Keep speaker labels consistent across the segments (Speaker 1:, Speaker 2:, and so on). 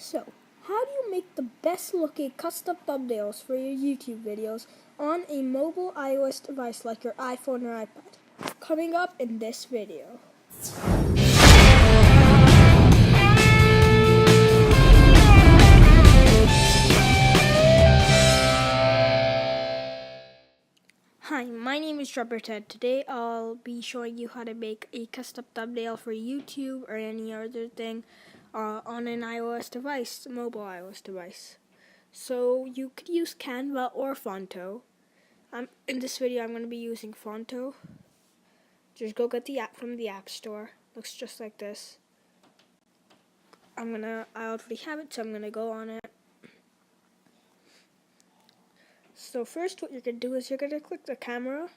Speaker 1: So, how do you make the best looking custom thumbnails for your YouTube videos on a mobile iOS device like your iPhone or iPad? Coming up in this video. Hi, my name is Ted. Today I'll be showing you how to make a custom thumbnail for YouTube or any other thing on an iOS device, mobile iOS device. So you could use Canva or Fonto. In this video I'm going to be using Fonto. Just go get the app from the App Store. Looks just like this. I already have it, so I'm going to go on it. So first what you're going to do is you're going to click the camera.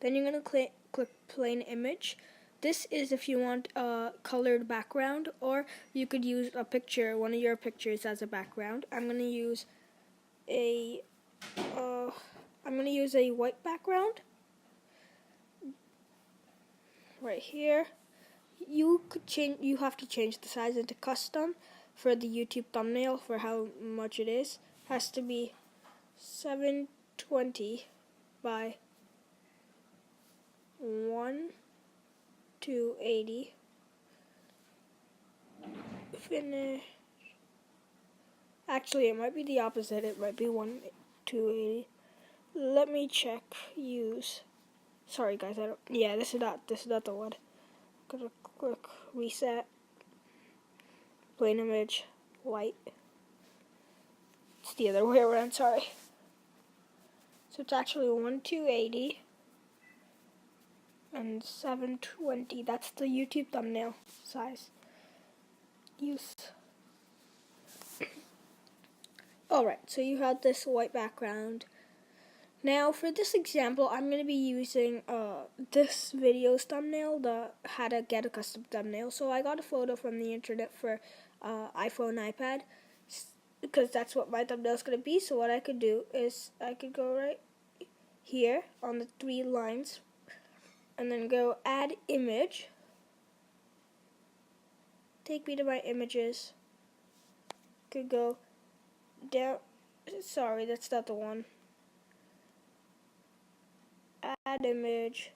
Speaker 1: Then you're going to click plain image. This is if you want a colored background, or you could use a picture, one of your pictures as a background. I'm going to use a white background right here. You have to change the size into custom for the YouTube thumbnail for how much it is. Has to be 720 by 1280. Finish. Actually, it might be the opposite. It might be 1280. Let me check. Use. Sorry, guys. This is not the one. I'm gonna click reset. Plain image. White. It's the other way around. Sorry. So it's actually 1280 and 720. That's the YouTube thumbnail size. Use. Alright, so you have this white background. Now for this example, I'm going to be using this video's thumbnail, how to get a custom thumbnail. So I got a photo from the internet for iPhone, iPad, because that's what my thumbnail is going to be. So what I could do is I could go right here on the 3 lines and then go add image. Take me to my images. Could go down. Sorry, that's not the one. Add image.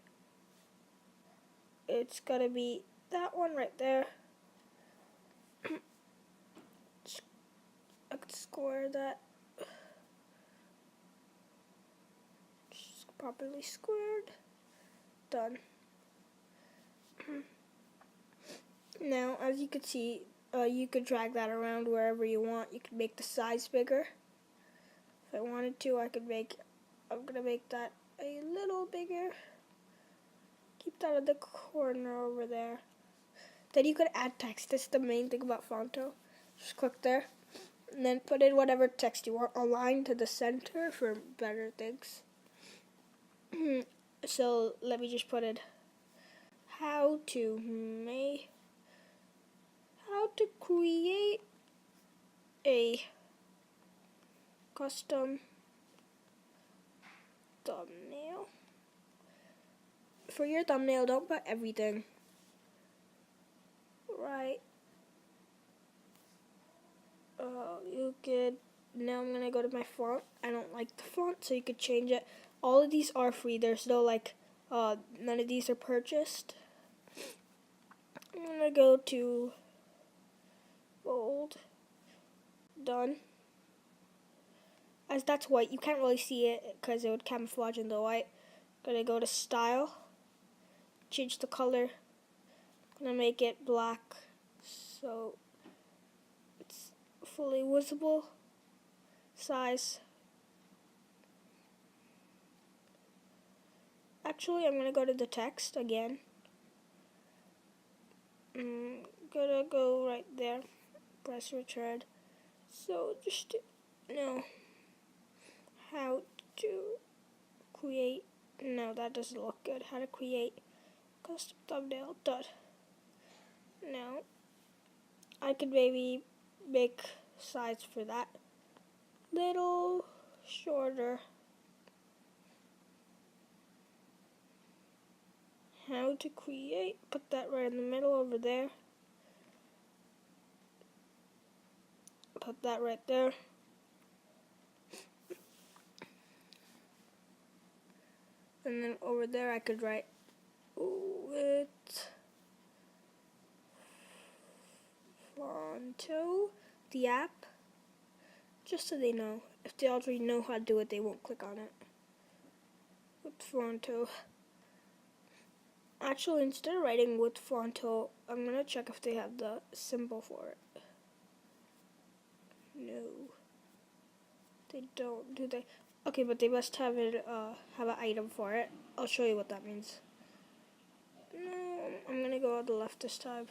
Speaker 1: It's gotta be that one right there. I could square that. Just properly squared. Done. Now, as you can see, you could drag that around wherever you want. You could make the size bigger. If I wanted to, I'm gonna make that a little bigger. Keep that in the corner over there. Then you could add text. That's the main thing about Fonto. Just click there, and then put in whatever text you want. Align to the center for better things. So let me just put in how to create a custom thumbnail. For your thumbnail, don't put everything. Right. You could. Now I'm gonna go to my font. I don't like the font, so you could change it. All of these are free. There's no none of these are purchased. I'm gonna go to bold. Done. As that's white, you can't really see it because it would camouflage in the white. Gonna go to style. Change the color. Gonna make it black so it's fully visible. Size. Actually, I'm gonna go to the text again. Gonna go right there. Press return. So just no. How to create. No, that doesn't look good. How to create custom thumbnail. Done. Now, I could maybe make size for that little shorter. How to create. Put that right in the middle over there. put that right there. And then over there I could write with Fonto, the app, just so they know. If they already know how to do it, they won't click on it. With Fonto. Actually, instead of writing with Fonto, I'm going to check if they have the symbol for it. No. They don't, do they? Okay, but they must have it, have an item for it. I'll show you what that means. No, I'm going to go on the left this time.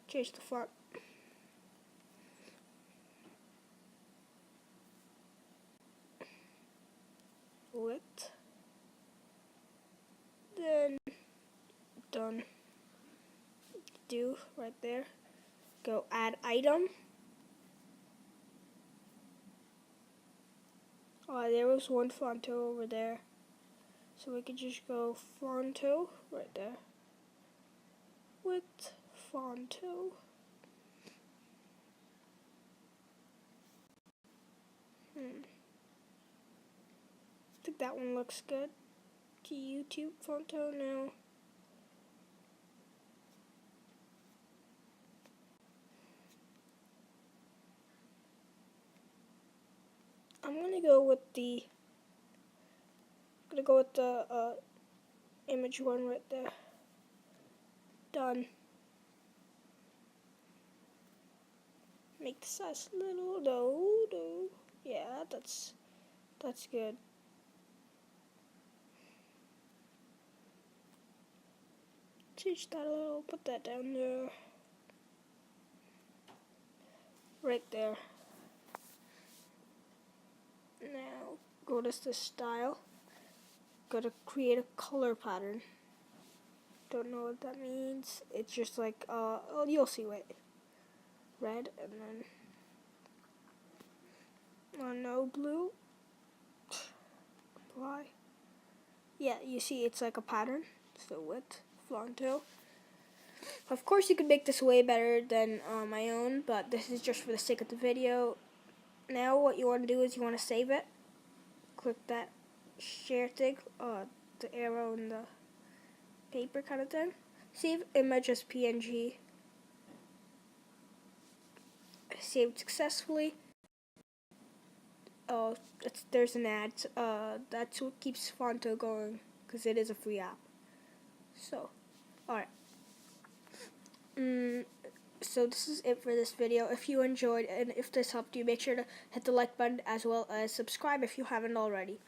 Speaker 1: Change the font. Width. Then done. Do right there. Go add item. There was one Fonto over there. So we could just go Fonto right there. With Fonto. I think that one looks good. To YouTube Fonto now. I'm gonna go with the image one right there. Done. Make the size little. No. Yeah, that's good. Change that a little. Put that down there. Right there. Now go to the style. Go to create a color pattern. Don't know what that means. It's just like oh, you'll see. Wait. Red and then no blue. Apply. Yeah, you see it's like a pattern. So with Fonto. Of course you could make this way better than my own, but this is just for the sake of the video. Now what you want to do is you want to save it. Click that share thing, the arrow and the paper kind of thing. Save image as PNG. Saved successfully. Oh, there's an ad. That's what keeps Fonto going, because it is a free app. So, alright. So this is it for this video. If you enjoyed and if this helped you, make sure to hit the like button as well as subscribe if you haven't already.